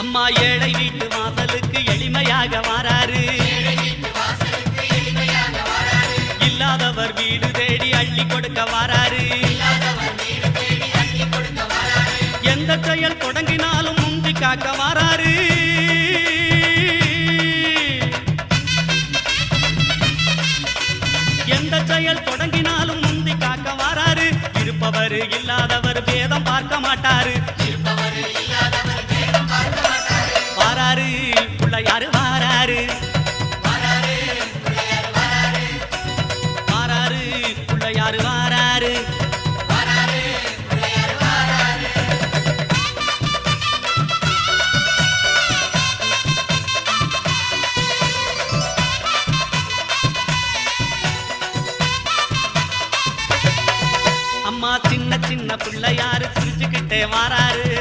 அம்மா ஏழை வீட்டு வாசலுக்கு எளிமையாக வாராரு. இல்லாதவர் வீடு தேடி அள்ளி கொடுக்க வாராரு. எந்த செயல் தொடங்கினாலும் முந்தி காக்க வாராரு. எந்த செயல் தொடங்கினாலும் முந்தி காக்க வாராரு. இருப்பவர் இல்லாதவர் பேதம் பார்க்க மாட்டாரு. வாராரு பிள்ளையாரு வாராரு. வாராரு பிள்ளையாரு வாராரு. அம்மா சின்ன சின்ன பிள்ளையாரு சிரிச்சுக்கிட்டே வாராரு.